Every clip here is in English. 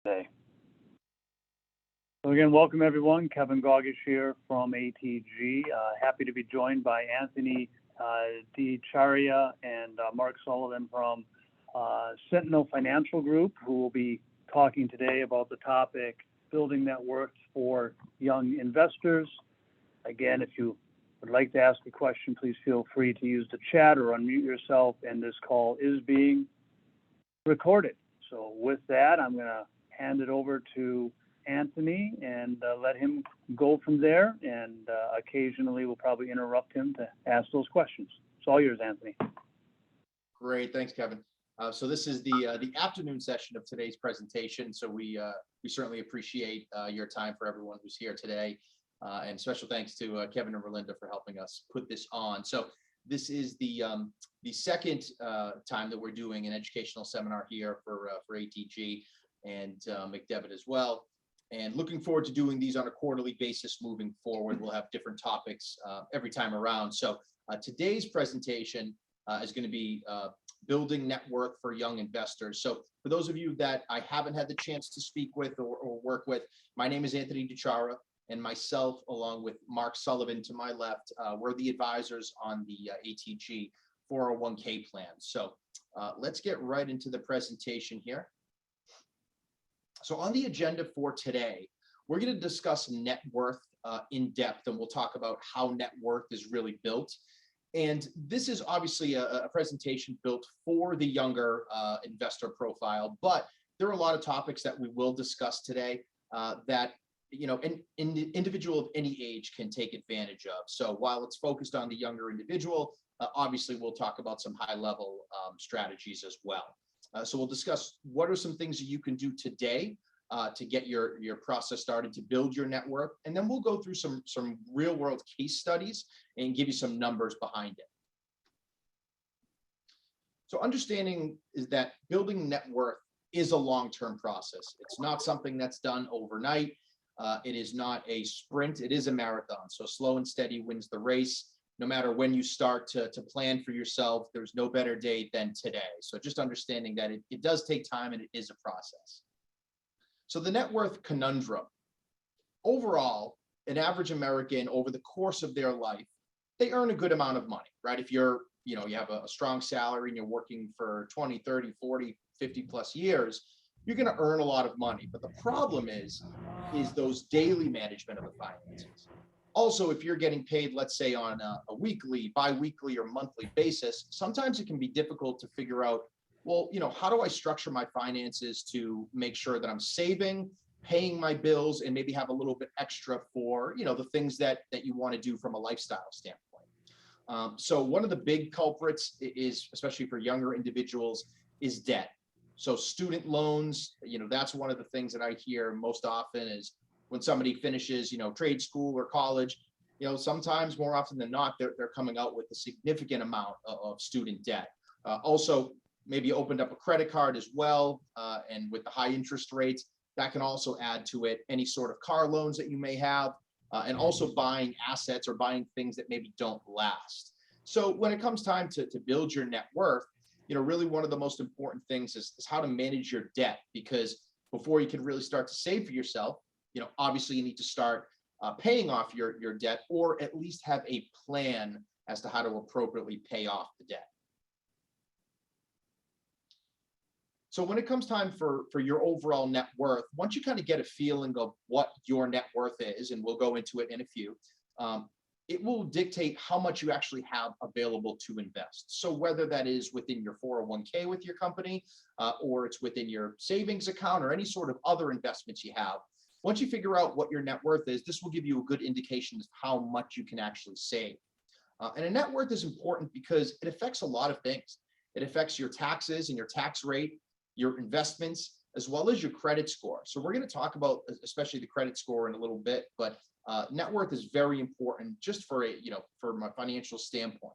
Today. So again, welcome everyone. Kevin Gogish here from ATG. Happy to be joined by Anthony DiCaria and Mark Sullivan from Centinel Financial Group, who will be talking today about the topic building net worth for young investors. Again, if you would like to ask a question, please feel free to use the chat or unmute yourself, and this call is being recorded. So with that, I'm going to hand it over to Anthony and let him go from there, and occasionally we'll probably interrupt him to ask those questions. It's all yours, Anthony. Great, thanks, Kevin. So this is the afternoon session of today's presentation. So we certainly appreciate your time for everyone who's here today, and special thanks to Kevin and Relinda for helping us put this on. So this is the second time that we're doing an educational seminar here for ATG and McDevitt as well. And looking forward to doing these on a quarterly basis moving forward. We'll have different topics every time around. So today's presentation is going to be building net worth for young investors. So for those of you that I haven't had the chance to speak with or work with, my name is Anthony DiCaria, and myself, along with Mark Sullivan to my left, we're the advisors on the ATG 401k plan. So let's get right into the presentation here. So on the agenda for today, we're going to discuss net worth in depth, and we'll talk about how net worth is really built. And this is obviously a presentation built for the younger investor profile, but there are a lot of topics that we will discuss today that an individual of any age can take advantage of. So while it's focused on the younger individual, obviously we'll talk about some high-level strategies as well. So we'll discuss what are some things that you can do today to get your process started to build your net worth, and then we'll go through some real-world case studies and give you some numbers behind it. So understanding is that building net worth is a long-term process. It's not something that's done overnight. It is not a sprint. It is a marathon. So slow and steady wins the race. No matter when you start to plan for yourself, there's no better day than today. So just understanding that it does take time and it is a process. So the net worth conundrum. Overall, an average American over the course of their life, they earn a good amount of money, right? If you have a strong salary and you're working for 20, 30, 40, 50 plus years, you're going to earn a lot of money. But the problem is those daily management of the finances. Also, if you're getting paid, let's say on a weekly, bi-weekly, or monthly basis, sometimes it can be difficult to figure out, well, how do I structure my finances to make sure that I'm saving, paying my bills, and maybe have a little bit extra for, the things that you want to do from a lifestyle standpoint. So one of the big culprits is, especially for younger individuals, is debt. So student loans, that's one of the things that I hear most often is, when somebody finishes, trade school or college, sometimes more often than not, they're coming out with a significant amount of student debt. Also, maybe opened up a credit card as well, and with the high interest rates, that can also add to it. Any sort of car loans that you may have, and also buying assets or buying things that maybe don't last. So when it comes time to build your net worth, really one of the most important things is how to manage your debt, because before you can really start to save for yourself, obviously you need to start paying off your debt, or at least have a plan as to how to appropriately pay off the debt. So when it comes time for your overall net worth, once you kind of get a feeling of what your net worth is, and we'll go into it in a few, it will dictate how much you actually have available to invest. So whether that is within your 401k with your company, or it's within your savings account, or any sort of other investments you have, once you figure out what your net worth is, this will give you a good indication of how much you can actually save. And a net worth is important because it affects a lot of things. It affects your taxes and your tax rate, your investments, as well as your credit score. So we're going to talk about especially the credit score in a little bit, but net worth is very important just for from a financial standpoint.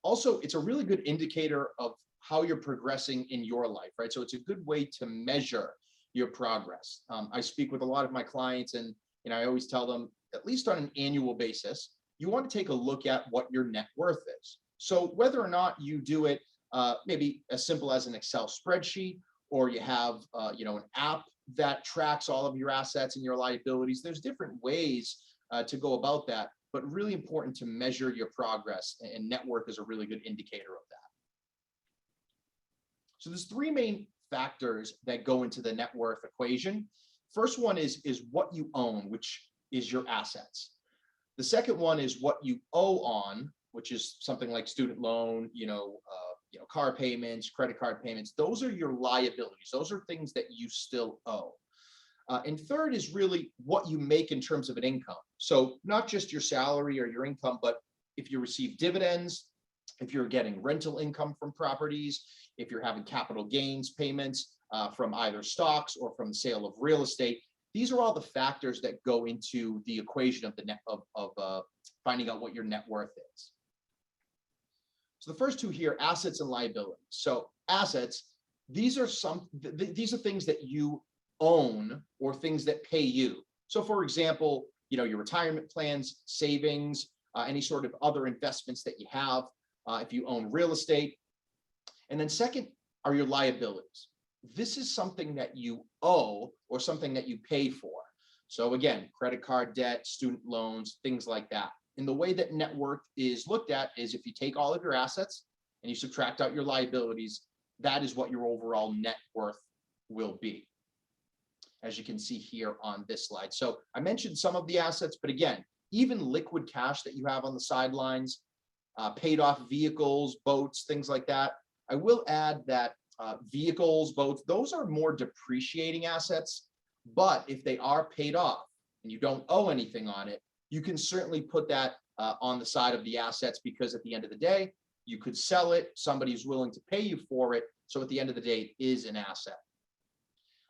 Also, it's a really good indicator of how you're progressing in your life, right? So it's a good way to measure your progress. I speak with a lot of my clients, and I always tell them, at least on an annual basis, you want to take a look at what your net worth is. So whether or not you do it maybe as simple as an Excel spreadsheet, or you have, an app that tracks all of your assets and your liabilities. There's different ways to go about that, but really important to measure your progress, and net worth is a really good indicator of that. So there's three main factors that go into the net worth equation. First one is what you own, which is your assets. The second one is what you owe on, which is something like student loan, car payments, credit card payments. Those are your liabilities. Those are things that you still owe. And third is really what you make in terms of an income. So not just your salary or your income, but if you receive dividends, if you're getting rental income from properties, if you're having capital gains payments from either stocks or from the sale of real estate. These are all the factors that go into the equation of the net of finding out what your net worth is. So the first two here, assets and liabilities. So assets, these are things that you own or things that pay you. So for example, your retirement plans, savings, any sort of other investments that you have, if you own real estate. And then second are your liabilities. This is something that you owe or something that you pay for. So again, credit card debt, student loans, things like that. And the way that net worth is looked at is if you take all of your assets and you subtract out your liabilities, that is what your overall net worth will be, as you can see here on this slide. So I mentioned some of the assets, but again, even liquid cash that you have on the sidelines, paid off vehicles, boats, things like that. I will add that vehicles, boats, those are more depreciating assets, but if they are paid off and you don't owe anything on it, you can certainly put that on the side of the assets, because at the end of the day, you could sell it, somebody's willing to pay you for it. So at the end of the day, it is an asset.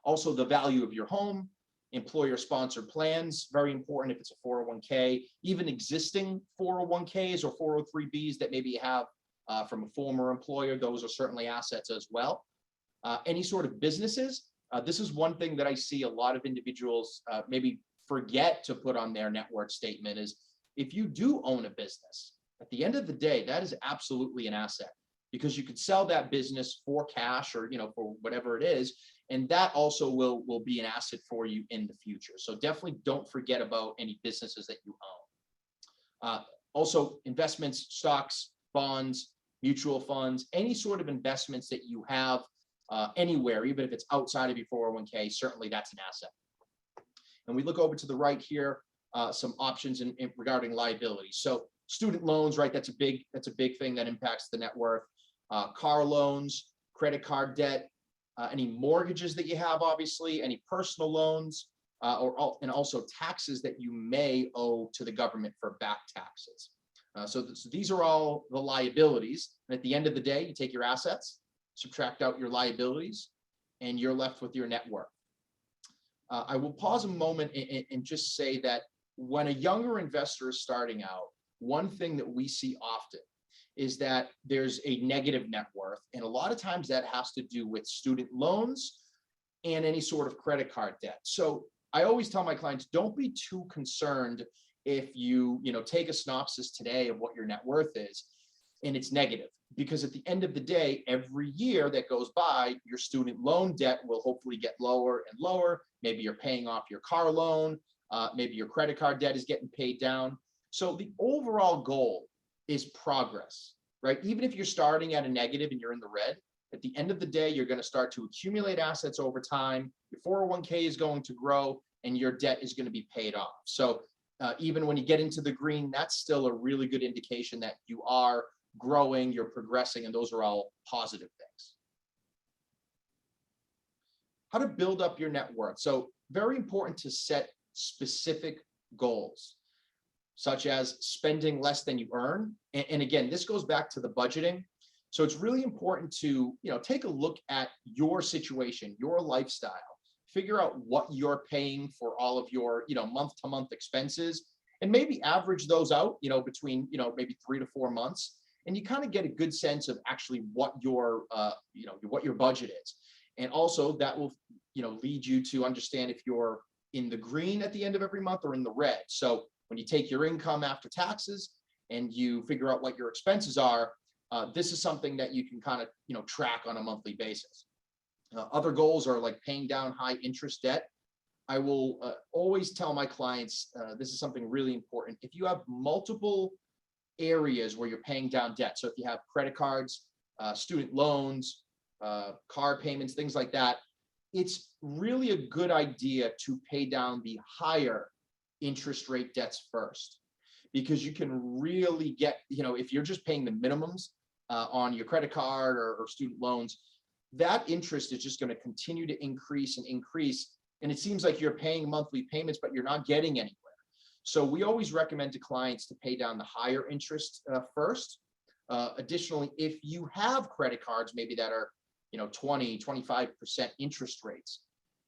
Also, the value of your home, employer-sponsored plans, very important if it's a 401k, even existing 401ks or 403bs that maybe you have from a former employer, those are certainly assets as well. Any sort of businesses, this is one thing that I see a lot of individuals maybe forget to put on their net worth statement is if you do own a business, at the end of the day, that is absolutely an asset, because you could sell that business for cash or, for whatever it is. And that also will be an asset for you in the future. So definitely don't forget about any businesses that you own. Also, investments, stocks, bonds, mutual funds, any sort of investments that you have anywhere, even if it's outside of your 401k, certainly that's an asset. And we look over to the right here, some options in regarding liabilities. So student loans, right? That's a big thing that impacts the net worth. Car loans, credit card debt, any mortgages that you have, obviously, any personal loans, and also taxes that you may owe to the government for back taxes. So these are all the liabilities. And at the end of the day, you take your assets, subtract out your liabilities, and you're left with your net worth. I will pause a moment and just say that when a younger investor is starting out, one thing that we see often is that there's a negative net worth. And a lot of times that has to do with student loans and any sort of credit card debt. So I always tell my clients, don't be too concerned if you take a synopsis today of what your net worth is and it's negative, because at the end of the day, every year that goes by, your student loan debt will hopefully get lower and lower. Maybe you're paying off your car loan, maybe your credit card debt is getting paid down. So the overall goal is progress, right? Even if you're starting at a negative and you're in the red, at the end of the day, you're going to start to accumulate assets over time. Your 401k is going to grow and your debt is going to be paid off. So even when you get into the green, that's still a really good indication that you are growing, you're progressing, and those are all positive things. How to build up your net worth. So very important to set specific goals, such as spending less than you earn. And again, this goes back to the budgeting. So it's really important to, take a look at your situation, your lifestyle, figure out what you're paying for all of your, month-to-month expenses, and maybe average those out, between, maybe 3 to 4 months. And you kind of get a good sense of actually what your, what your budget is. And also that will, lead you to understand if you're in the green at the end of every month or in the red. So when you take your income after taxes and you figure out what your expenses are, this is something that you can kind of, track on a monthly basis. Other goals are like paying down high interest debt. I will always tell my clients, this is something really important. If you have multiple areas where you're paying down debt, so if you have credit cards, student loans, car payments, things like that, it's really a good idea to pay down the higher interest rate debts first, because you can really get, if you're just paying the minimums on your credit card or student loans, that interest is just going to continue to increase and increase. And it seems like you're paying monthly payments, but you're not getting anywhere. So we always recommend to clients to pay down the higher interest first. Additionally, if you have credit cards, maybe that are 20, 25% interest rates,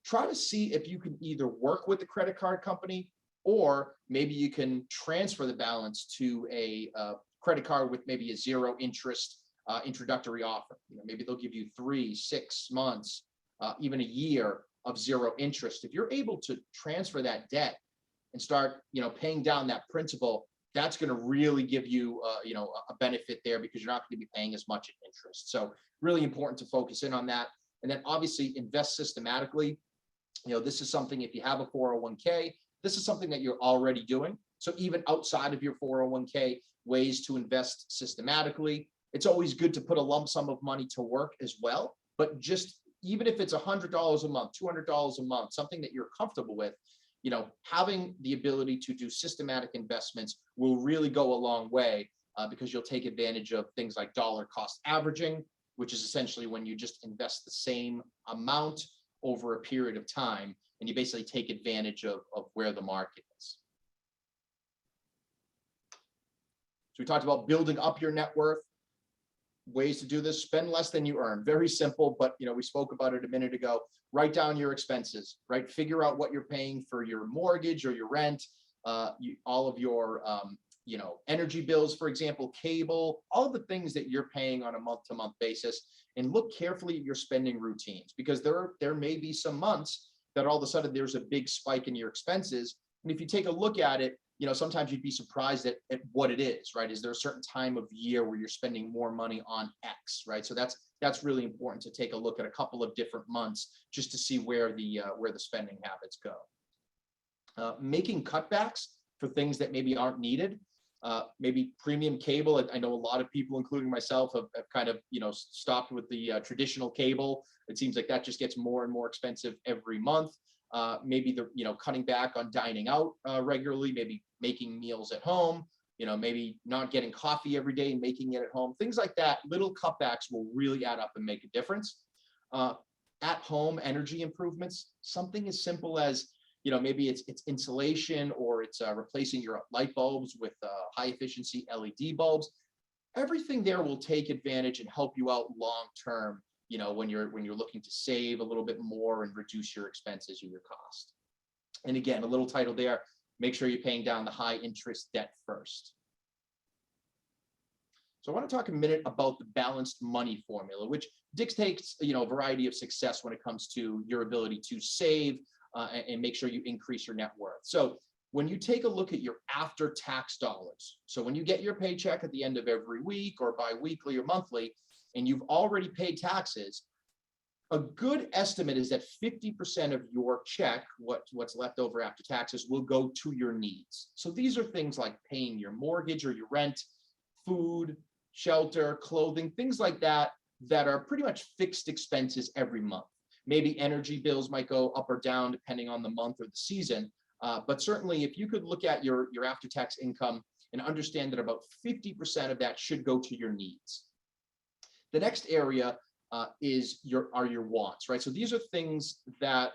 try to see if you can either work with the credit card company, or maybe you can transfer the balance to a credit card with maybe a zero interest introductory offer. Maybe they'll give you 3, 6 months, even a year of zero interest. If you're able to transfer that debt and start, paying down that principal, that's going to really give you, a benefit there, because you're not going to be paying as much in interest. So really important to focus in on that. And then obviously invest systematically. This is something, if you have a 401k, this is something that you're already doing. So even outside of your 401k, ways to invest systematically. It's always good to put a lump sum of money to work as well. But just even if it's $100 a month, $200 a month, something that you're comfortable with, having the ability to do systematic investments will really go a long way, because you'll take advantage of things like dollar cost averaging, which is essentially when you just invest the same amount over a period of time, and you basically take advantage of where the market is. So we talked about building up your net worth. Ways to do this: spend less than you earn. Very simple, but we spoke about it a minute ago. Write down your expenses, right? Figure out what you're paying for your mortgage or your rent, all of your energy bills, for example, cable, all the things that you're paying on a month-to-month basis, and look carefully at your spending routines, because there may be some months that all of a sudden there's a big spike in your expenses. And if you take a look at it, sometimes you'd be surprised at what it is, right? Is there a certain time of year where you're spending more money on X, right? So that's really important to take a look at a couple of different months just to see where the spending habits go. Making cutbacks for things that maybe aren't needed. Maybe premium cable. I know a lot of people, including myself, have kind of stopped with the traditional cable. It seems like that just gets more and more expensive every month. Maybe cutting back on dining out regularly, maybe making meals at home, maybe not getting coffee every day and making it at home. Things like that, little cutbacks will really add up and make a difference. At home energy improvements, something as simple as, maybe it's insulation, or it's replacing your light bulbs with high efficiency LED bulbs. Everything there will take advantage and help you out long term, when you're looking to save a little bit more and reduce your expenses or your cost. And again, a little title there: make sure you're paying down the high interest debt first. So I want to talk a minute about the balanced money formula, which dictates, a variety of success when it comes to your ability to save and make sure you increase your net worth. So when you take a look at your after-tax dollars, so when you get your paycheck at the end of every week or bi-weekly or monthly, and you've already paid taxes, a good estimate is that 50% of your check, what's left over after taxes, will go to your needs. So these are things like paying your mortgage or your rent, food, shelter, clothing, things like that, that are pretty much fixed expenses every month. Maybe energy bills might go up or down depending on the month or the season. But certainly if you could look at your after-tax income and understand that about 50% of that should go to your needs. The next area is your wants, right? So these are things that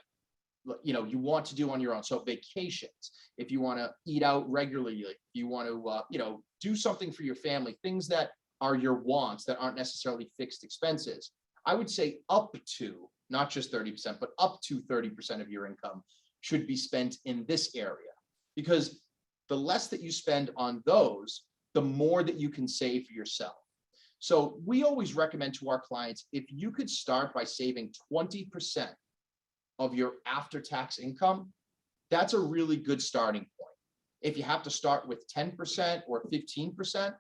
you want to do on your own. So vacations, if you want to eat out regularly, if you want to do something for your family, things that are your wants that aren't necessarily fixed expenses. I would say up to, not just 30%, but up to 30% of your income should be spent in this area, because the less that you spend on those, the more that you can save for yourself. So we always recommend to our clients, if you could start by saving 20% of your after-tax income, that's a really good starting point. If you have to start with 10% or 15%,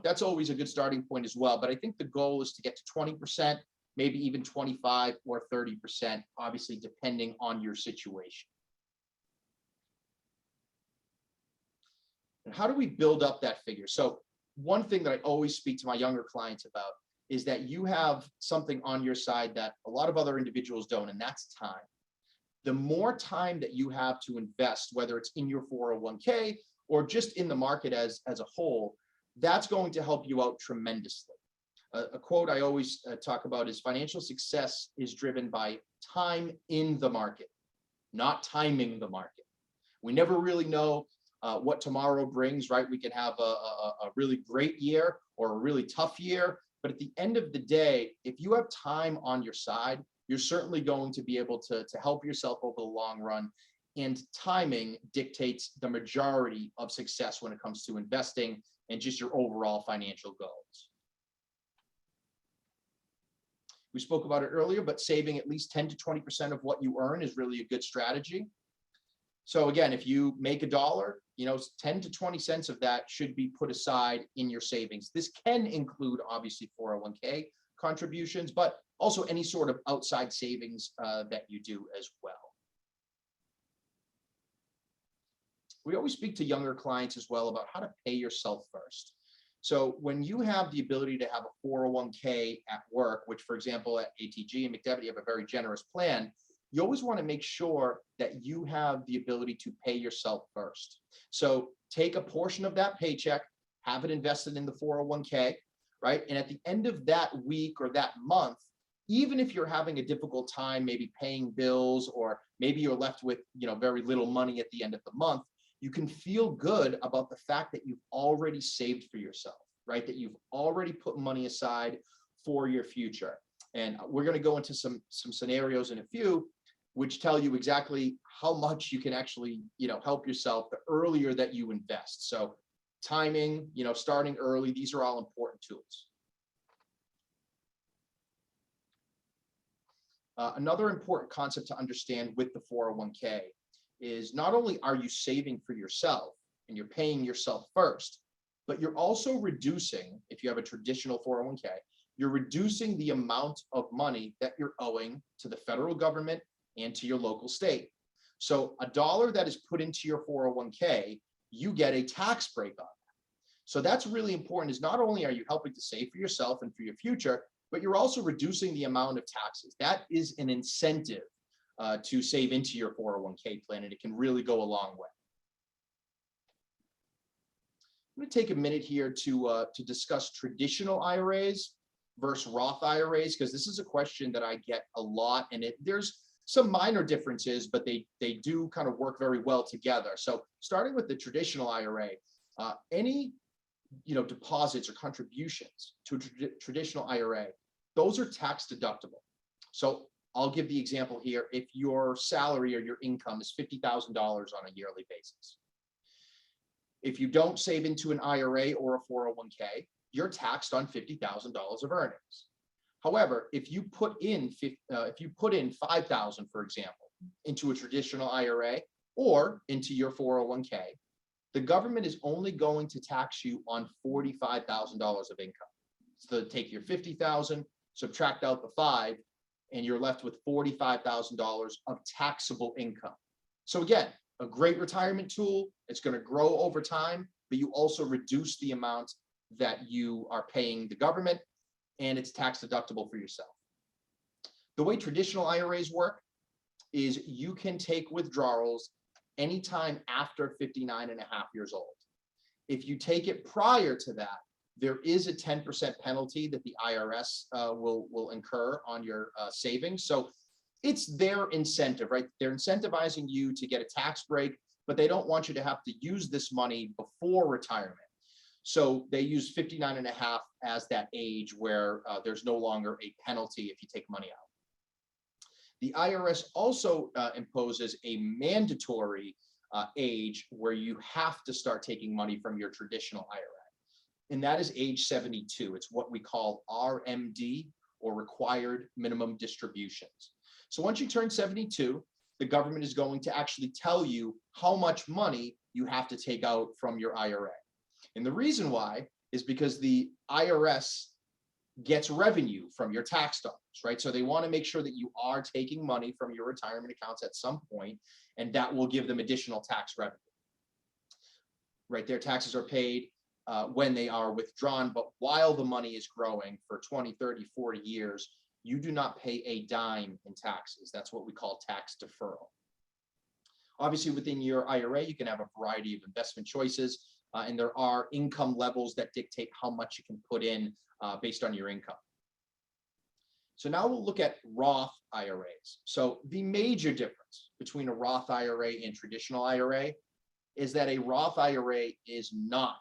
that's always a good starting point as well. But I think the goal is to get to 20%. maybe even 25 or 30%, obviously depending on your situation. And how do we build up that figure? So one thing that I always speak to my younger clients about is that you have something on your side that a lot of other individuals don't, and that's time. The more time that you have to invest, whether it's in your 401k or just in the market as a whole, that's going to help you out tremendously. A quote I always talk about is financial success is driven by time in the market, not timing the market. We never really know what tomorrow brings, right? We can have a really great year or a really tough year, but at the end of the day, if you have time on your side, you're certainly going to be able to help yourself over the long run. And timing dictates the majority of success when it comes to investing and just your overall financial goals. We spoke about it earlier, but saving at least 10 to 20% of what you earn is really a good strategy. So again, if you make $1, 10 to 20 cents of that should be put aside in your savings. This can include obviously 401k contributions, but also any sort of outside savings that you do as well. We always speak to younger clients as well about how to pay yourself first. So when you have the ability to have a 401k at work, which for example at ATG and McDevitt, you have a very generous plan, you always want to make sure that you have the ability to pay yourself first. So take a portion of that paycheck, have it invested in the 401k, right? And at the end of that week or that month, even if you're having a difficult time, maybe paying bills, or maybe you're left with, very little money at the end of the month, you can feel good about the fact that you've already saved for yourself, right? That you've already put money aside for your future. And we're going to go into some scenarios in a few, which tell you exactly how much you can actually, help yourself the earlier that you invest. So timing, starting early, these are all important tools. Another important concept to understand with the 401k is not only are you saving for yourself and you're paying yourself first, but you're also reducing, if you have a traditional 401k, you're reducing the amount of money that you're owing to the federal government and to your local state. So $1 that is put into your 401k, you get a tax break on that. So that's really important, is not only are you helping to save for yourself and for your future, but you're also reducing the amount of taxes. That is an incentive to save into your 401k plan, and it can really go a long way. I'm going to take a minute here to discuss traditional IRAs versus Roth IRAs, because this is a question that I get a lot, and there's some minor differences, but they do kind of work very well together. So starting with the traditional IRA, any deposits or contributions to a traditional IRA, those are tax deductible. So I'll give the example here. If your salary or your income is $50,000 on a yearly basis, if you don't save into an IRA or a 401k, you're taxed on $50,000 of earnings. However, if you put in $5,000, for example, into a traditional IRA or into your 401k, the government is only going to tax you on $45,000 of income. So take your $50,000, subtract out the 5, and you're left with $45,000 of taxable income. So again, a great retirement tool. It's going to grow over time, but you also reduce the amount that you are paying the government, and it's tax deductible for yourself. The way traditional IRAs work is you can take withdrawals anytime after 59 and a half years old. If you take it prior to that, there is a 10% penalty that the IRS will incur on your savings. So it's their incentive, right? They're incentivizing you to get a tax break, but they don't want you to have to use this money before retirement. So they use 59 and a half as that age where there's no longer a penalty if you take money out. The IRS also imposes a mandatory age where you have to start taking money from your traditional IRA. And that is age 72. It's what we call RMD, or required minimum distributions. So once you turn 72, the government is going to actually tell you how much money you have to take out from your IRA. And the reason why is because the IRS gets revenue from your tax dollars, right? So they want to make sure that you are taking money from your retirement accounts at some point, and that will give them additional tax revenue, right? Their taxes are paid when they are withdrawn, but while the money is growing for 20, 30, 40 years, you do not pay a dime in taxes. That's what we call tax deferral. Obviously, within your IRA, you can have a variety of investment choices, and there are income levels that dictate how much you can put in based on your income. So now we'll look at Roth IRAs. So the major difference between a Roth IRA and traditional IRA is that a Roth IRA is not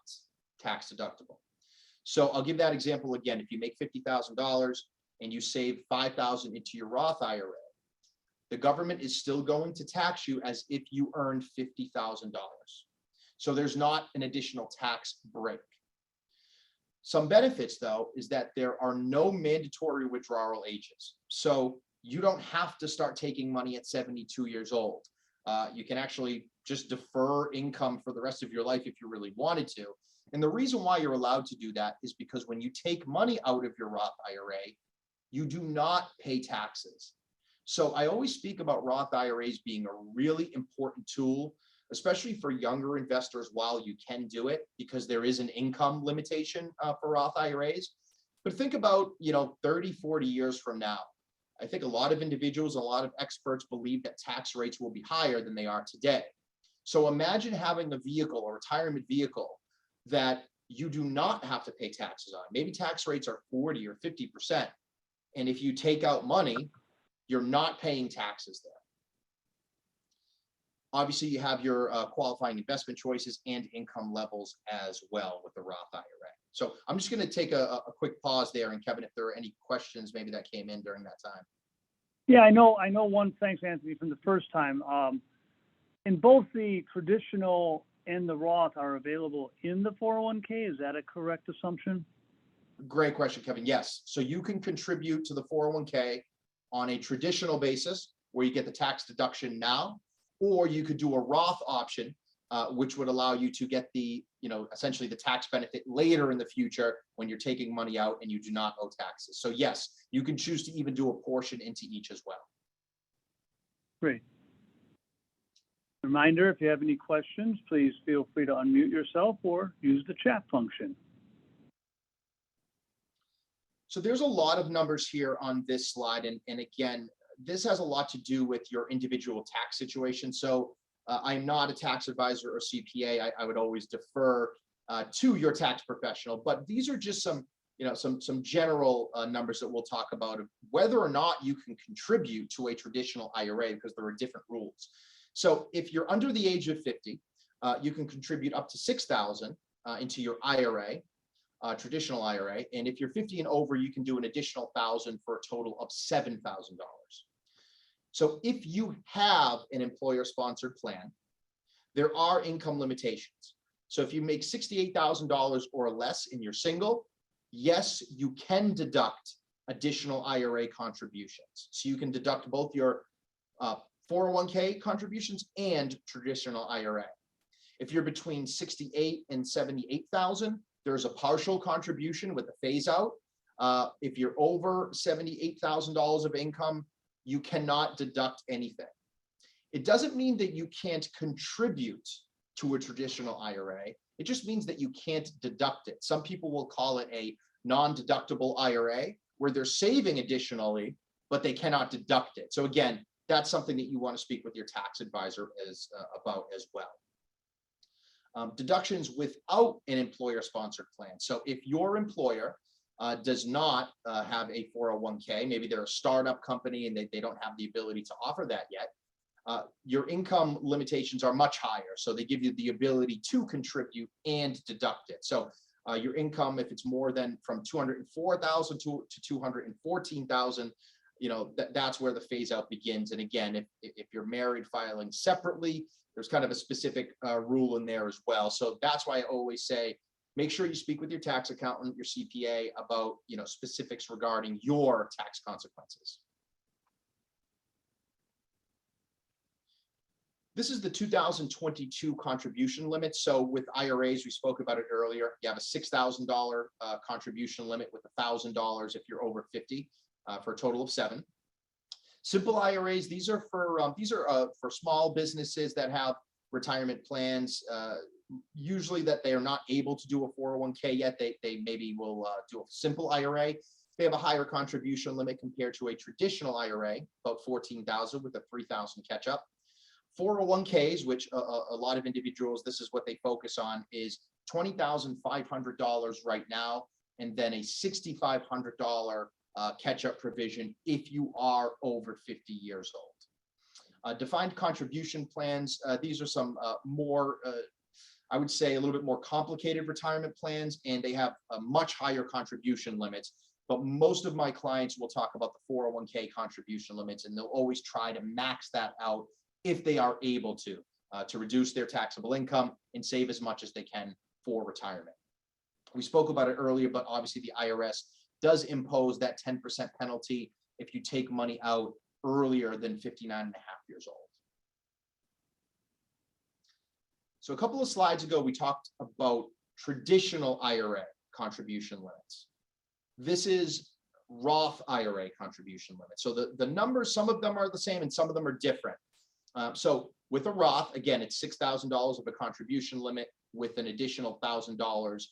tax deductible. So I'll give that example again. If you make $50,000 and you save $5,000 into your Roth IRA, the government is still going to tax you as if you earned $50,000. So there's not an additional tax break. Some benefits, though, is that there are no mandatory withdrawal ages. So you don't have to start taking money at 72 years old. You can actually just defer income for the rest of your life if you really wanted to. And the reason why you're allowed to do that is because when you take money out of your Roth IRA, you do not pay taxes. So I always speak about Roth IRAs being a really important tool, especially for younger investors while you can do it, because there is an income limitation for Roth IRAs. But think about, 30, 40 years from now. I think a lot of individuals, a lot of experts believe that tax rates will be higher than they are today. So imagine having a vehicle, a retirement vehicle, that you do not have to pay taxes on. Maybe tax rates are 40 or 50%. And if you take out money, you're not paying taxes there. Obviously, you have your qualifying investment choices and income levels as well with the Roth IRA. So I'm just going to take a quick pause there. And Kevin, if there are any questions maybe that came in during that time. Yeah, I know one. Thanks, Anthony, from the first time. In both the traditional and the Roth are available in the 401k. Is that a correct assumption? Great question, Kevin. Yes. So you can contribute to the 401k on a traditional basis where you get the tax deduction now, or you could do a Roth option, which would allow you to get the, essentially the tax benefit later in the future when you're taking money out and you do not owe taxes. So yes, you can choose to even do a portion into each as well. Great. Reminder, if you have any questions, please feel free to unmute yourself or use the chat function. So there's a lot of numbers here on this slide. And again, this has a lot to do with your individual tax situation. So I'm not a tax advisor or CPA. I would always defer to your tax professional, but these are just some general numbers that we'll talk about of whether or not you can contribute to a traditional IRA, because there are different rules. So if you're under the age of 50, you can contribute up to $6,000 into your IRA, traditional IRA. And if you're 50 and over, you can do an additional $1,000 for a total of $7,000. So if you have an employer-sponsored plan, there are income limitations. So if you make $68,000 or less and you're single, yes, you can deduct additional IRA contributions. So you can deduct both your 401k contributions and traditional IRA. If you're between 68 and 78,000, there's a partial contribution with a phase out. If you're over $78,000 of income, you cannot deduct anything. It doesn't mean that you can't contribute to a traditional IRA. It just means that you can't deduct it. Some people will call it a non-deductible IRA, where they're saving additionally, but they cannot deduct it. So again, that's something that you want to speak with your tax advisor about as well. Deductions without an employer-sponsored plan. So if your employer does not have a 401k, maybe they're a startup company and they don't have the ability to offer that yet, your income limitations are much higher. So they give you the ability to contribute and deduct it. So your income, if it's more than from 204,000 to 214,000, that's where the phase out begins. And again, if you're married filing separately, there's kind of a specific rule in there as well. So that's why I always say, make sure you speak with your tax accountant, your CPA about, specifics regarding your tax consequences. This is the 2022 contribution limit. So with IRAs, we spoke about it earlier. You have a $6,000 contribution limit with $1,000 if you're over 50 for a total of 7. Simple IRAs, these are for small businesses that have retirement plans. Usually that they are not able to do a 401k yet. They maybe will do a simple IRA. They have a higher contribution limit compared to a traditional IRA, about 14,000 with a 3,000 catch up. 401ks, which a lot of individuals, this is what they focus on, is $20,500 right now, and then a $6,500 catch-up provision if you are over 50 years old. Defined contribution plans, these are some more, I would say, a little bit more complicated retirement plans, and they have a much higher contribution limits. But most of my clients will talk about the 401k contribution limits, and they'll always try to max that out if they are able to reduce their taxable income and save as much as they can for retirement. We spoke about it earlier, but obviously the IRS does impose that 10% penalty if you take money out earlier than 59 and a half years old. So a couple of slides ago, we talked about traditional IRA contribution limits. This is Roth IRA contribution limit. So the numbers, some of them are the same and some of them are different. So with a Roth, again, it's $6,000 of a contribution limit with an additional $1,000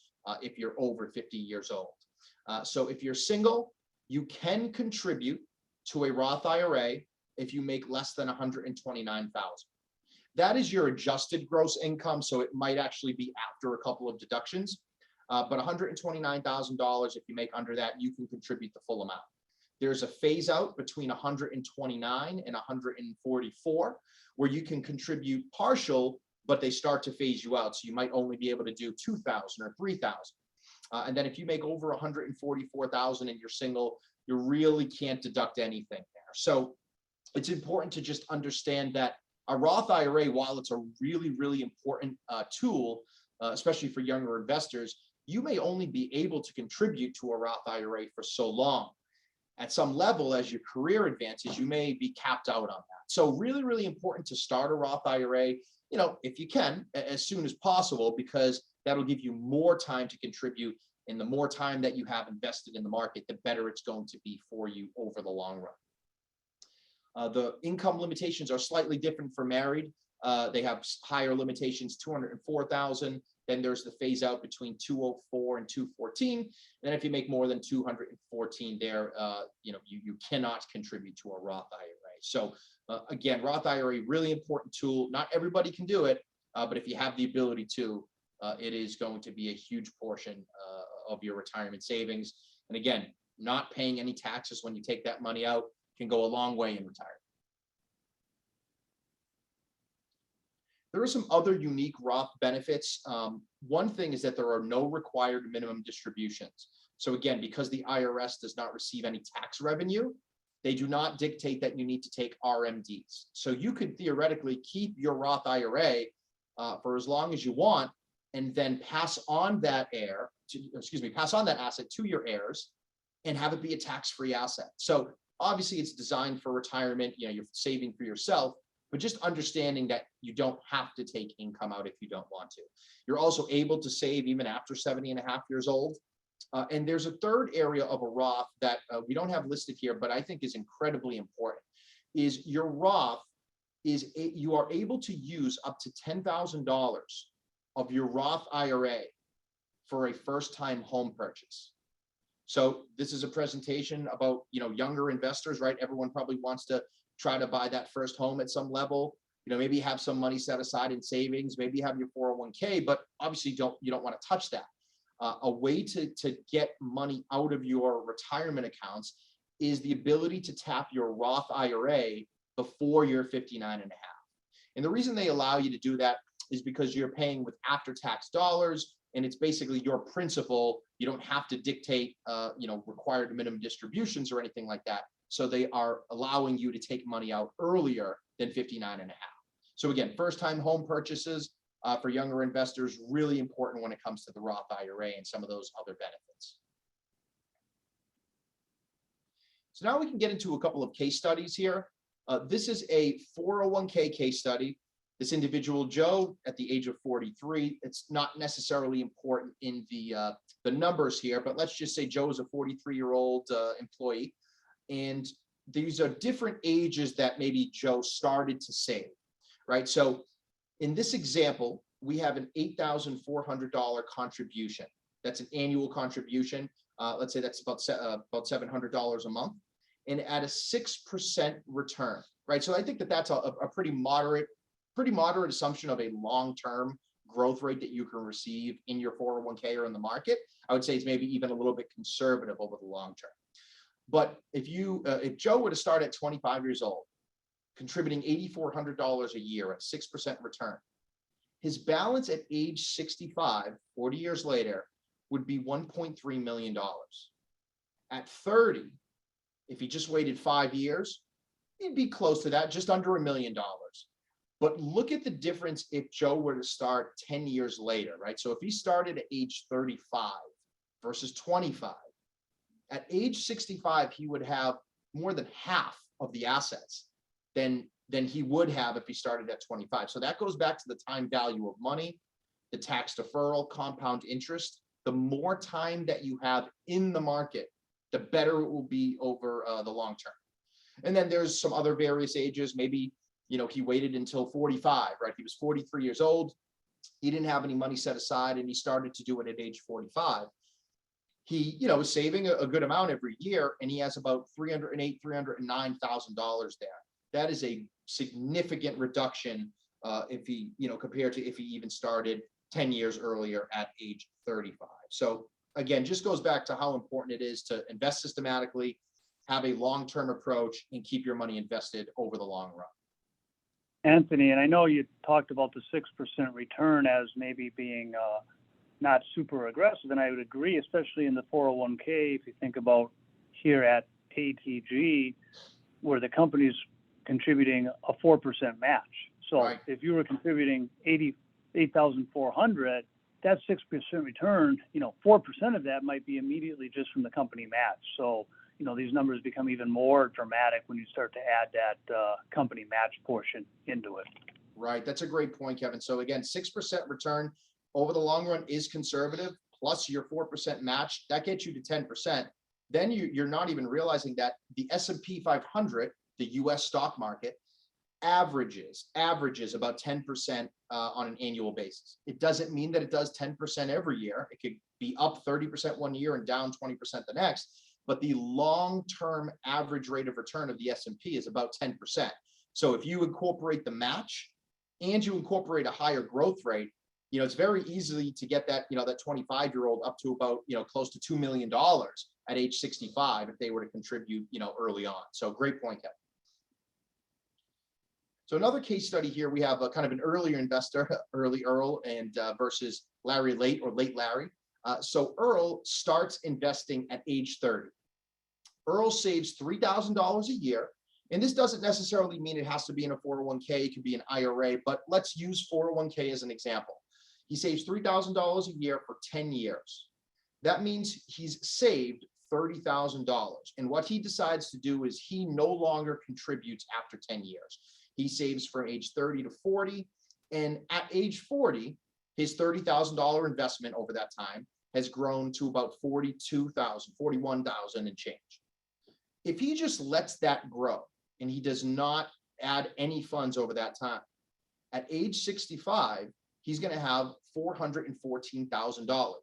if you're over 50 years old. So if you're single, you can contribute to a Roth IRA if you make less than $129,000. That is your adjusted gross income, so it might actually be after a couple of deductions. But $129,000, if you make under that, you can contribute the full amount. There's a phase out between 129 and 144 where you can contribute partial, but they start to phase you out. So you might only be able to do 2,000 or 3,000. And then if you make over 144,000 and you're single, you really can't deduct anything there. So it's important to just understand that a Roth IRA, while it's a really, really important tool, especially for younger investors, you may only be able to contribute to a Roth IRA for so long. At some level, as your career advances, you may be capped out on that. So really, really important to start a Roth IRA, if you can, as soon as possible, because that'll give you more time to contribute. And the more time that you have invested in the market, the better it's going to be for you over the long run. The income limitations are slightly different for married. They have higher limitations, 204,000. Then there's the phase out between 204 and 214. And then if you make more than 214 there, you cannot contribute to a Roth IRA. So again, Roth IRA, really important tool. Not everybody can do it, but if you have the ability to, it is going to be a huge portion of your retirement savings. And again, not paying any taxes when you take that money out can go a long way in retirement. There are some other unique Roth benefits. One thing is that there are no required minimum distributions. So again, because the IRS does not receive any tax revenue, they do not dictate that you need to take RMDs. So you could theoretically keep your Roth IRA for as long as you want, and then pass on that asset to your heirs and have it be a tax-free asset. So obviously it's designed for retirement, you're saving for yourself, but just understanding that you don't have to take income out if you don't want to. You're also able to save even after 70 and a half years old. And there's a third area of a Roth that we don't have listed here, but I think is incredibly important, is your Roth you are able to use up to $10,000 of your Roth IRA for a first-time home purchase. So this is a presentation about, younger investors, right? Everyone probably wants to try to buy that first home at some level. Maybe have some money set aside in savings, maybe have your 401k, but obviously you don't want to touch that. A way to get money out of your retirement accounts is the ability to tap your Roth IRA before you're 59 and a half. And the reason they allow you to do that is because you're paying with after-tax dollars, and it's basically your principal. You don't have to dictate, required minimum distributions or anything like that. So they are allowing you to take money out earlier than 59 and a half. So again, first-time home purchases for younger investors, really important when it comes to the Roth IRA and some of those other benefits. So now we can get into a couple of case studies here. This is a 401k case study This individual, Joe, at the age of 43, it's not necessarily important in the numbers here, but let's just say Joe is a 43-year-old employee, and these are different ages that maybe Joe started to save, right? So in this example, we have an $8,400 contribution. That's an annual contribution. Let's say that's about $700 a month, and at a 6% return, right? So I think that that's a pretty moderate assumption of a long-term growth rate that you can receive in your 401k or in the market. I would say it's maybe even a little bit conservative over the long term. But if Joe were to start at 25 years old, contributing $8,400 a year at 6% return, his balance at age 65, 40 years later, would be $1.3 million. At 30, if he just waited 5 years, he'd be close to that, just under $1 million. But look at the difference if Joe were to start 10 years later, right? So if he started at age 35 versus 25, at age 65, he would have more than half of the assets than he would have if he started at 25. So that goes back to the time value of money, the tax deferral, compound interest. The more time that you have in the market, the better it will be over the long term. And then there's some other various ages. Maybe, he waited until 45, right? He was 43 years old. He didn't have any money set aside, and he started to do it at age 45. He, was saving a good amount every year, and he has about $309,000 there. That is a significant reduction if he, compared to if he even started 10 years earlier at age 35. So again, just goes back to how important it is to invest systematically, have a long-term approach, and keep your money invested over the long run. Anthony, and I know you talked about the 6% return as maybe being not super aggressive, and I would agree, especially in the 401k, if you think about here at ATG, where the company's contributing a 4% match. So Right. If you were contributing $8,400, that 6% return, 4% of that might be immediately just from the company match. So, these numbers become even more dramatic when you start to add that company match portion into it. Right. That's a great point, Kevin. So again, 6% return over the long run is conservative, plus your 4% match, that gets you to 10%. Then you're not even realizing that the S&P 500, the US stock market, averages about 10% on an annual basis. It doesn't mean that it does 10% every year. It could be up 30% one year and down 20% the next. But the long-term average rate of return of the S&P is about 10%. So if you incorporate the match and you incorporate a higher growth rate, it's very easy to get that, that 25-year-old up to about, close to $2 million at age 65 if they were to contribute, early on. So great point, Kevin. So another case study here, we have a kind of an earlier investor, early Earl, and versus Larry Late or Late Larry. So Earl starts investing at age 30. Earl saves $3,000 a year. And this doesn't necessarily mean it has to be in a 401k. It could be an IRA, but let's use 401k as an example. He saves $3,000 a year for 10 years. That means he's saved $30,000. And what he decides to do is he no longer contributes after 10 years. He saves from age 30 to 40. And at age 40, his $30,000 investment over that time has grown to about $41,000 and change. If he just lets that grow and he does not add any funds over that time, at age 65, he's going to have $414,000.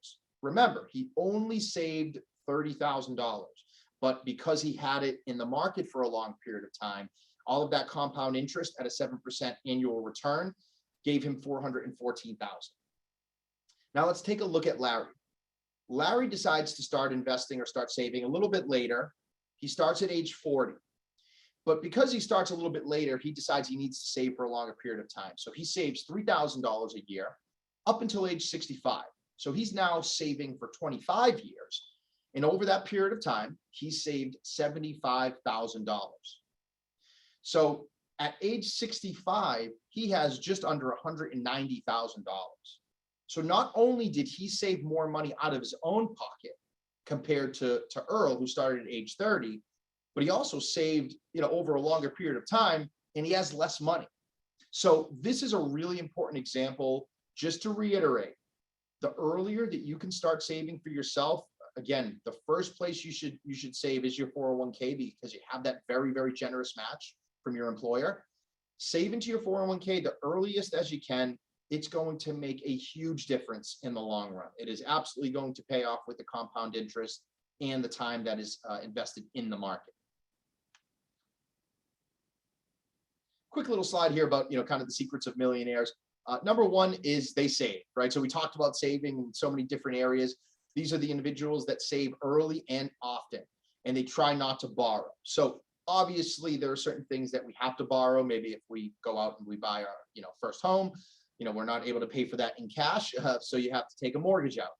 Remember, he only saved $30,000, but because he had it in the market for a long period of time, all of that compound interest at a 7% annual return gave him $414,000. Now let's take a look at Larry. Larry decides to start investing or start saving a little bit later. He starts at age 40. But because he starts a little bit later, he decides he needs to save for a longer period of time. So he saves $3,000 a year up until age 65. So he's now saving for 25 years. And over that period of time, he saved $75,000. So at age 65, he has just under $190,000. So not only did he save more money out of his own pocket compared to Earl, who started at age 30, but he also saved, over a longer period of time, and he has less money. So this is a really important example. Just to reiterate, the earlier that you can start saving for yourself, again, the first place you should save is your 401k, because you have that very, very generous match from your employer. Save into your 401k the earliest as you can. It's going to make a huge difference in the long run. It is absolutely going to pay off with the compound interest and the time that is invested in the market. Quick little slide here about, kind of the secrets of millionaires. Number one is they save, right? So we talked about saving in so many different areas. These are the individuals that save early and often, and they try not to borrow. So obviously there are certain things that we have to borrow. Maybe if we go out and we buy our, first home, we're not able to pay for that in cash. So you have to take a mortgage out.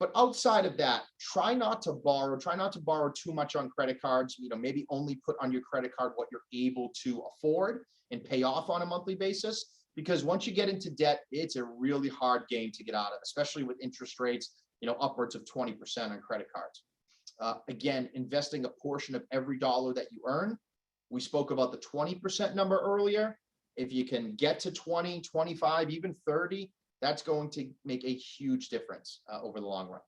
But outside of that, try not to borrow too much on credit cards. Maybe only put on your credit card what you're able to afford and pay off on a monthly basis. Because once you get into debt, it's a really hard game to get out of, especially with interest rates, upwards of 20% on credit cards. Again, investing a portion of every dollar that you earn. We spoke about the 20% number earlier. If you can get to 20, 25, even 30, that's going to make a huge difference over the long run.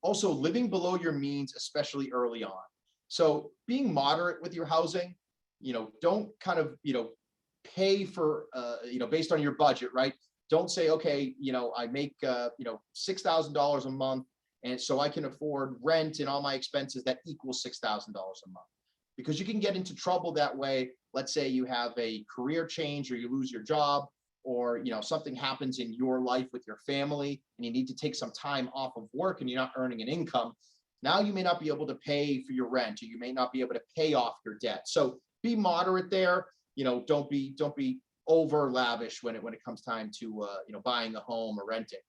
Also, living below your means, especially early on. So being moderate with your housing, don't kind of, pay for, based on your budget, right? Don't say, okay, I make, $6,000 a month, and so I can afford rent and all my expenses that equals $6,000 a month. Because you can get into trouble that way. Let's say you have a career change or you lose your job, or something happens in your life with your family and you need to take some time off of work and you're not earning an income. Now you may not be able to pay for your rent, or you may not be able to pay off your debt. So be moderate there. Don't be over lavish when it comes time to buying a home or renting.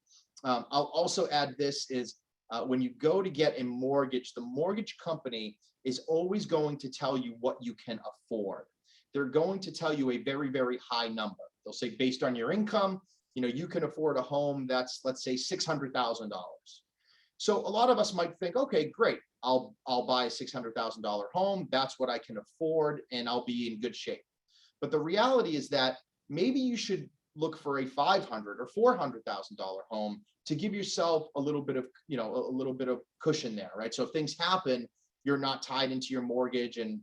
I'll also add this is when you go to get a mortgage, the mortgage company is always going to tell you what you can afford. They're going to tell you a very, very high number. They'll say, based on your income, you can afford a home that's, let's say, $600,000. So a lot of us might think, okay, great, I'll buy a $600,000 home. That's what I can afford, and I'll be in good shape. But the reality is that maybe you should look for a $500,000 or $400,000 home to give yourself a little bit of cushion there, right? So if things happen, you're not tied into your mortgage, and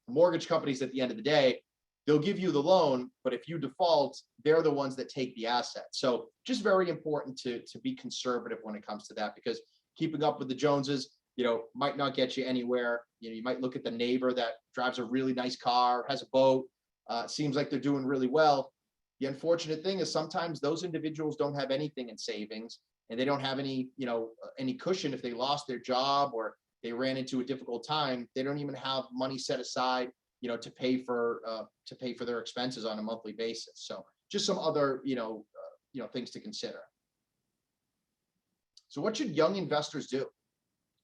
mortgage companies at the end of the day, they'll give you the loan, but if you default, they're the ones that take the asset. So just very important to be conservative when it comes to that, because keeping up with the Joneses, might not get you anywhere. You might look at the neighbor that drives a really nice car, has a boat, seems like they're doing really well. The unfortunate thing is sometimes those individuals don't have anything in savings, and they don't have any cushion if they lost their job or they ran into a difficult time. They don't even have money set aside, to pay for their expenses on a monthly basis. So just some other, things to consider. So what should young investors do?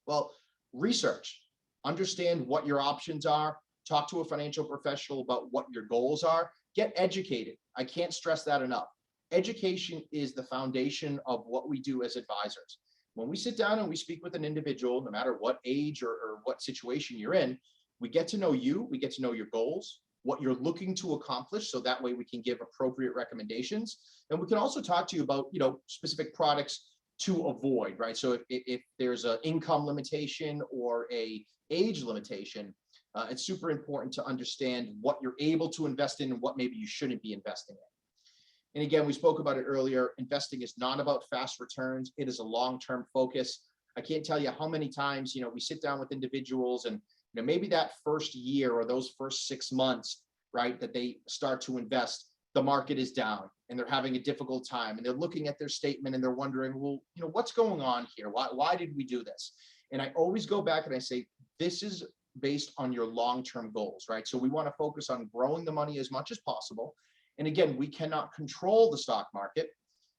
Well, research, understand what your options are, talk to a financial professional about what your goals are, get educated. I can't stress that enough. Education is the foundation of what we do as advisors. When we sit down and we speak with an individual, no matter what age or what situation you're in, we get to know you, we get to know your goals, what you're looking to accomplish, so that way we can give appropriate recommendations. And we can also talk to you about, specific products to avoid, right? So if there's an income limitation or a age limitation, it's super important to understand what you're able to invest in and what maybe you shouldn't be investing in. And again, we spoke about it earlier, investing is not about fast returns. It is a long-term focus. I can't tell you how many times, we sit down with individuals and, maybe that first year or those first 6 months, right, that they start to invest, the market is down and they're having a difficult time, and they're looking at their statement and they're wondering, well, what's going on here? Why did we do this? And I always go back and I say, this is based on your long-term goals, right? So we want to focus on growing the money as much as possible. And again, we cannot control the stock market.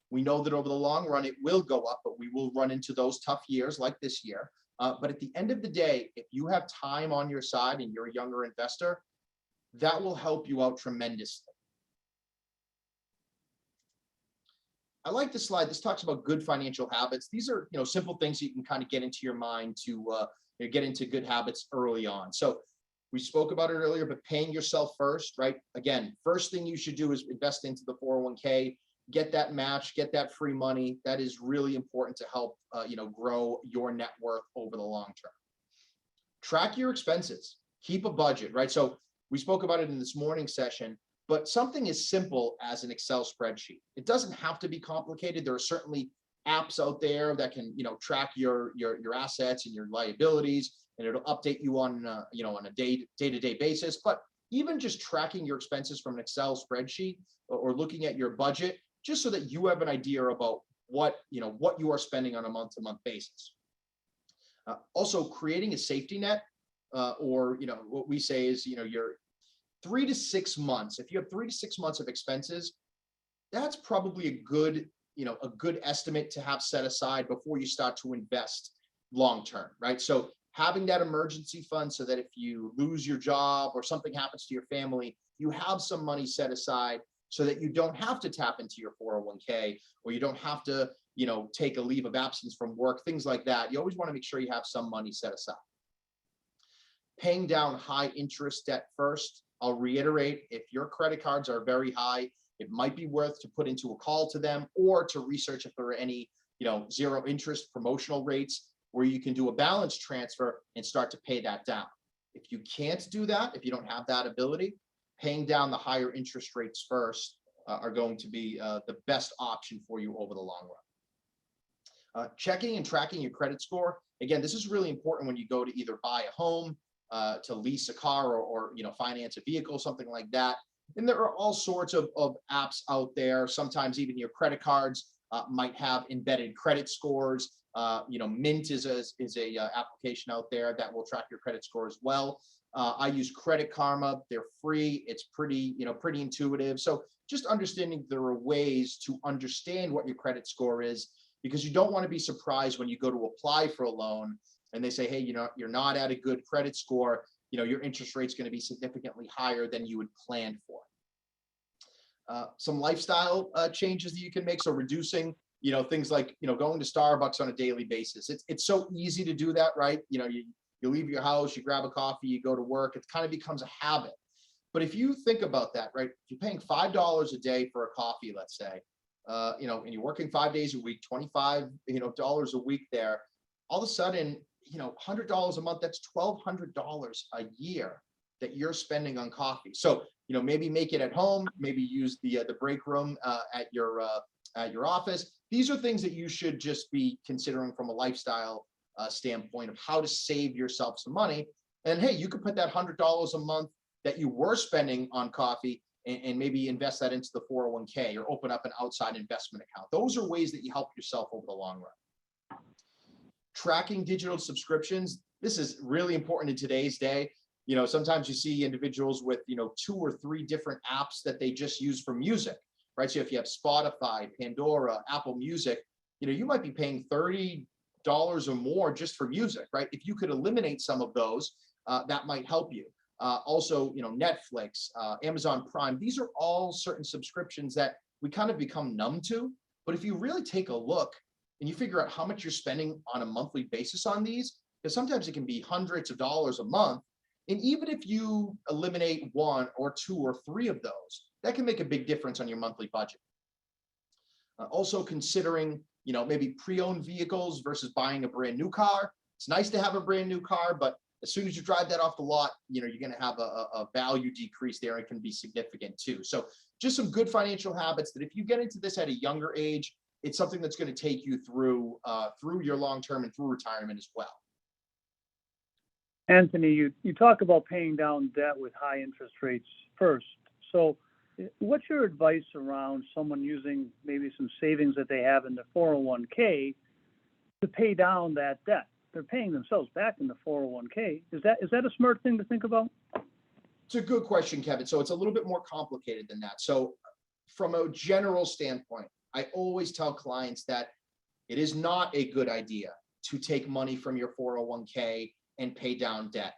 We know that over the long run, it will go up, but we will run into those tough years like this year. But at the end of the day, if you have time on your side and you're a younger investor, that will help you out tremendously. I like this slide. This talks about good financial habits. These are, simple things you can kind of get into your mind to get into good habits early on. So We spoke about it earlier, but paying yourself first, right? Again, first thing you should do is invest into the 401k, get that match, get that free money. That is really important to help, grow your net worth over the long term. Track your expenses, keep a budget, right? So we spoke about it in this morning session, but something as simple as an Excel spreadsheet. It doesn't have to be complicated. There are certainly apps out there that can, track your assets and your liabilities, and it'll update you on, on a day-to-day basis. But even just tracking your expenses from an Excel spreadsheet or looking at your budget, just so that you have an idea about what you are spending on a month-to-month basis. Also, creating a safety net, or what we say is, your 3 to 6 months. If you have 3 to 6 months of expenses, that's probably a good estimate to have set aside before you start to invest long term, right? So having that emergency fund so that if you lose your job or something happens to your family, you have some money set aside so that you don't have to tap into your 401k, or you don't have to, take a leave of absence from work, things like that. You always want to make sure you have some money set aside. Paying down high interest debt first. I'll reiterate, if your credit cards are very high, it might be worth to put into a call to them or to research if there are any, zero interest promotional rates where you can do a balance transfer and start to pay that down. If you can't do that, if you don't have that ability, paying down the higher interest rates first are going to be the best option for you over the long run. Checking and tracking your credit score. Again, this is really important when you go to either buy a home, to lease a car, or finance a vehicle, something like that. And there are all sorts of apps out there. Sometimes even your credit cards might have embedded credit scores. Mint is a application out there that will track your credit score as well. I use Credit Karma. They're free. It's pretty intuitive. So just understanding there are ways to understand what your credit score is, because you don't want to be surprised when you go to apply for a loan and they say, hey, you're not at a good credit score. Your interest rate's going to be significantly higher than you had planned for. Some lifestyle changes that you can make. So reducing, things like, going to Starbucks on a daily basis. It's so easy to do that, right? You leave your house, you grab a coffee, you go to work. It kind of becomes a habit. But if you think about that, right? If you're paying $5 a day for a coffee, let's say, and you're working 5 days a week, $25, dollars a week there, all of a sudden, $100 a month, that's $1,200 a year that you're spending on coffee. So, maybe make it at home, maybe use the break room at your office. These are things that you should just be considering from a lifestyle standpoint of how to save yourself some money. And hey, you could put that $100 a month that you were spending on coffee and maybe invest that into the 401k or open up an outside investment account. Those are ways that you help yourself over the long run. Tracking digital subscriptions. This is really important in today's day. Sometimes you see individuals with, 2 or 3 different apps that they just use for music, right? So if you have Spotify, Pandora, Apple Music, you might be paying $30 or more just for music, right? If you could eliminate some of those, that might help you. Also, Netflix, Amazon Prime, these are all certain subscriptions that we kind of become numb to. But if you really take a look and you figure out how much you're spending on a monthly basis on these, because sometimes it can be hundreds of dollars a month. And even if you eliminate 1 or 2 or 3 of those, that can make a big difference on your monthly budget. Also considering, maybe pre-owned vehicles versus buying a brand new car. It's nice to have a brand new car, but as soon as you drive that off the lot, you're going to have a value decrease there. It can be significant too. So just some good financial habits that if you get into this at a younger age, it's something that's going to take you through your long-term and through retirement as well. Anthony, you talk about paying down debt with high interest rates first. So what's your advice around someone using maybe some savings that they have in the 401k to pay down that debt? They're paying themselves back in the 401k. Is that a smart thing to think about? It's a good question, Kevin. So it's a little bit more complicated than that. So from a general standpoint, I always tell clients that it is not a good idea to take money from your 401k and pay down debt.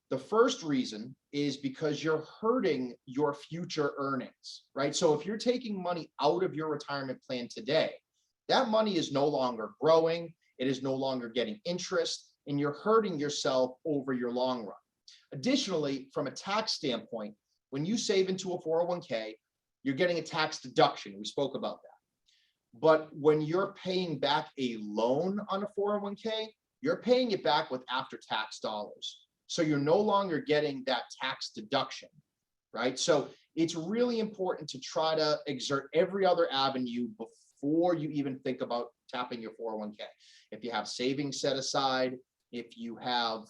The first reason is because you're hurting your future earnings, right? So if you're taking money out of your retirement plan today, that money is no longer growing. It is no longer getting interest, and you're hurting yourself over your long run. Additionally, from a tax standpoint, when you save into a 401k, you're getting a tax deduction. We spoke about that. But when you're paying back a loan on a 401k, you're paying it back with after-tax dollars. So you're no longer getting that tax deduction, right? So it's really important to try to exert every other avenue before you even think about tapping your 401k. If you have savings set aside, if you have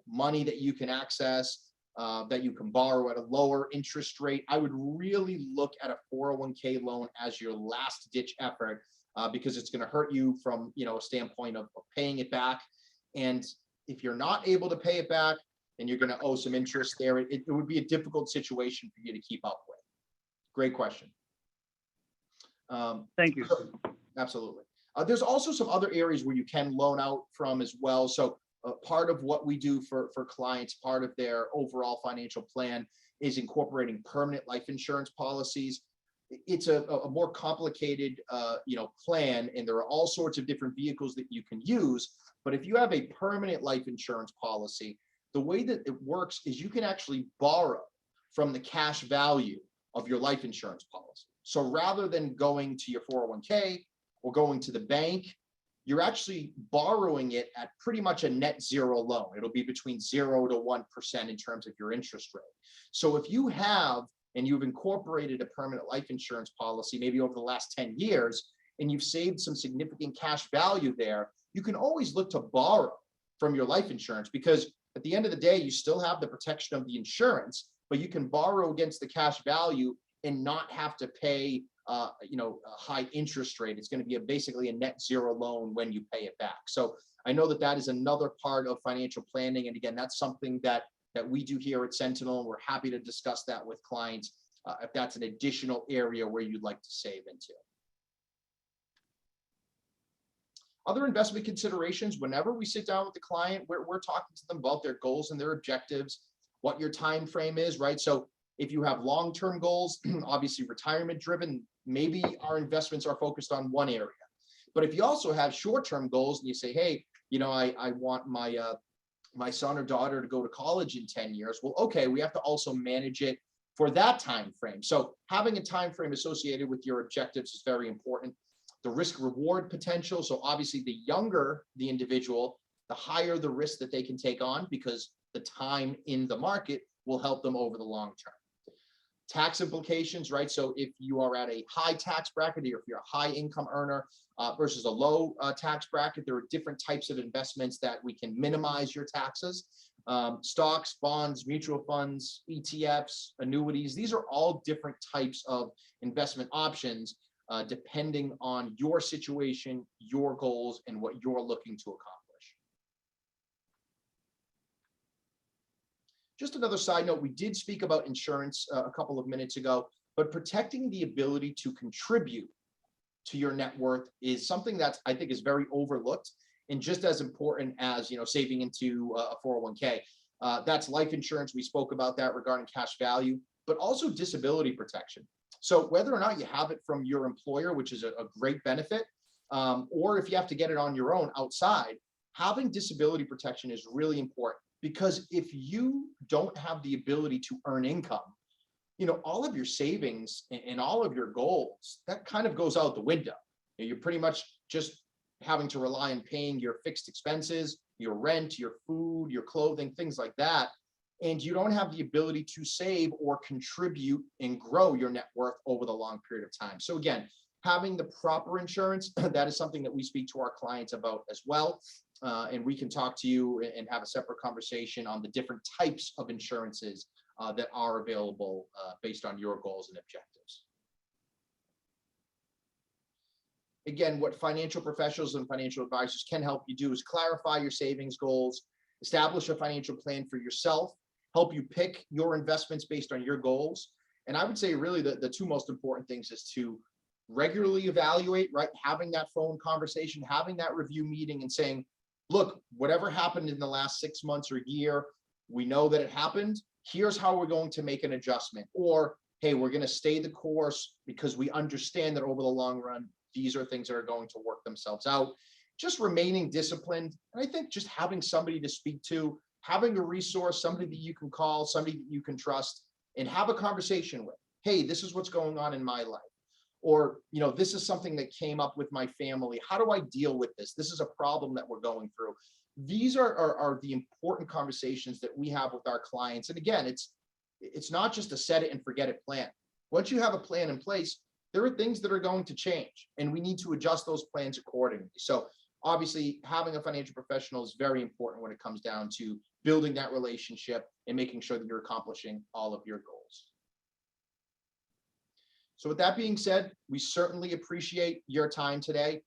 money that you can access, that you can borrow at a lower interest rate, I would really look at a 401k loan as your last ditch effort, because it's going to hurt you from a standpoint of paying it back. And if you're not able to pay it back, then you're going to owe some interest there. It would be a difficult situation for you to keep up with. Great question. Thank you. Absolutely. There's also some other areas where you can loan out from as well. So part of what we do for clients, part of their overall financial plan, is incorporating permanent life insurance policies. It's a more complicated plan, and there are all sorts of different vehicles that you can use. But if you have a permanent life insurance policy, the way that it works is you can actually borrow from the cash value of your life insurance policy. So rather than going to your 401k or going to the bank, you're actually borrowing it at pretty much a net zero loan. It'll be between 0 to 1% in terms of your interest rate. So if you have, and you've incorporated a permanent life insurance policy, maybe over the last 10 years, and you've saved some significant cash value there, you can always look to borrow from your life insurance, because at the end of the day, you still have the protection of the insurance, but you can borrow against the cash value and not have to pay a high interest rate. It's going to be basically a net zero loan when you pay it back. So I know that is another part of financial planning. And again, that's something that we do here at Centinel, and we're happy to discuss that with clients if that's an additional area where you'd like to save into. Other investment considerations: whenever we sit down with the client, we're talking to them about their goals and their objectives, what your time frame is, right? So if you have long-term goals, obviously retirement driven, maybe our investments are focused on one area. But if you also have short-term goals and you say, hey, I want my son or daughter to go to college in 10 years, well, okay, we have to also manage it for that time frame. So having a time frame associated with your objectives is very important. The risk reward potential. So obviously the younger the individual, the higher the risk that they can take on, because the time in the market will help them over the long term. Tax implications, right? So if you are at a high tax bracket, or if you're a high income earner versus a low tax bracket, there are different types of investments that we can minimize your taxes. Stocks, bonds, mutual funds, ETFs, annuities. These are all different types of investment options depending on your situation, your goals, and what you're looking to accomplish. Just another side note, we did speak about insurance a couple of minutes ago, but protecting the ability to contribute to your net worth is something that I think is very overlooked, and just as important as saving into a 401k. That's life insurance. We spoke about that regarding cash value, but also disability protection. So whether or not you have it from your employer, which is a great benefit, or if you have to get it on your own outside, having disability protection is really important. Because if you don't have the ability to earn income, all of your savings and all of your goals, that kind of goes out the window. You're pretty much just having to rely on paying your fixed expenses, your rent, your food, your clothing, things like that. And you don't have the ability to save or contribute and grow your net worth over the long period of time. So again, having the proper insurance, that is something that we speak to our clients about as well. And we can talk to you and have a separate conversation on the different types of insurances that are available based on your goals and objectives. Again, what financial professionals and financial advisors can help you do is clarify your savings goals, establish a financial plan for yourself, help you pick your investments based on your goals. And I would say really the two most important things is to regularly evaluate, right? Having that phone conversation, having that review meeting and saying, look, whatever happened in the last 6 months or year, we know that it happened. Here's how we're going to make an adjustment. Or, hey, we're going to stay the course because we understand that over the long run, these are things that are going to work themselves out. Just remaining disciplined. And I think just having somebody to speak to, having a resource, somebody that you can call, somebody that you can trust and have a conversation with. Hey, this is what's going on in my life. Or, this is something that came up with my family. How do I deal with this? This is a problem that we're going through. These are the important conversations that we have with our clients. And again, it's not just a set it and forget it plan. Once you have a plan in place, there are things that are going to change and we need to adjust those plans accordingly. So obviously having a financial professional is very important when it comes down to building that relationship and making sure that you're accomplishing all of your goals. So with that being said, we certainly appreciate your time today.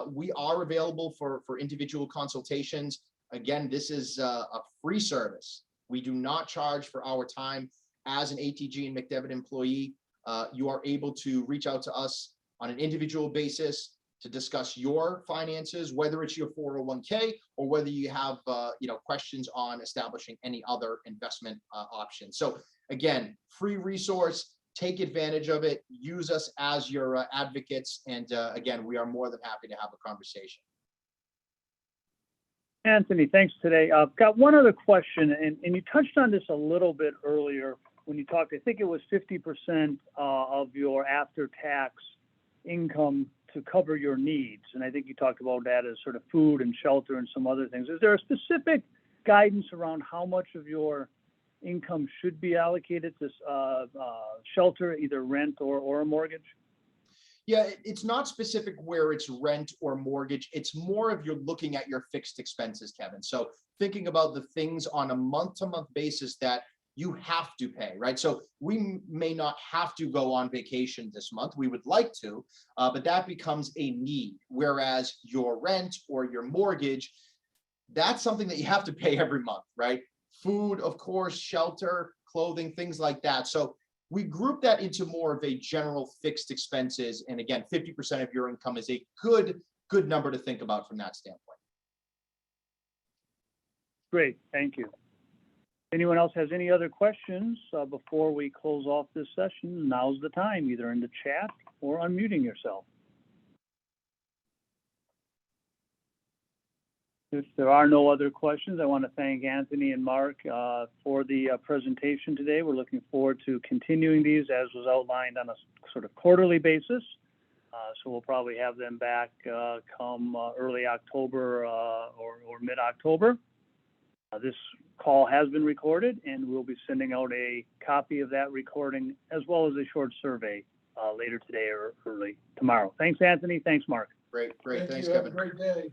We are available for individual consultations. Again, this is a free service. We do not charge for our time as an ATG and McDevitt employee. You are able to reach out to us on an individual basis to discuss your finances, whether it's your 401k or whether you have questions on establishing any other investment options. So again, free resource. Take advantage of it. Use us as your advocates. And again, we are more than happy to have a conversation. Anthony, thanks today. I've got one other question, and you touched on this a little bit earlier when you talked. I think it was 50% of your after-tax income to cover your needs. And I think you talked about that as sort of food and shelter and some other things. Is there a specific guidance around how much of your income should be allocated to shelter, either rent or a mortgage? Yeah, it's not specific where it's rent or mortgage. It's more of you're looking at your fixed expenses, Kevin. So thinking about the things on a month-to-month basis that you have to pay, right? So we may not have to go on vacation this month. We would like to, but that becomes a need. Whereas your rent or your mortgage, that's something that you have to pay every month, right? Food, of course, shelter, clothing, things like that. So we group that into more of a general fixed expenses. And again, 50% of your income is a good number to think about from that standpoint. Great, thank you. Anyone else has any other questions before we close off this session? Now's the time, either in the chat or unmuting yourself. If there are no other questions, I want to thank Anthony and Mark for the presentation today. We're looking forward to continuing these as was outlined on a sort of quarterly basis. So we'll probably have them back come early October or mid-October. This call has been recorded, and we'll be sending out a copy of that recording as well as a short survey later today or early tomorrow. Thanks, Anthony. Thanks, Mark. Great. Thank Thanks, you. Have a Kevin. great day.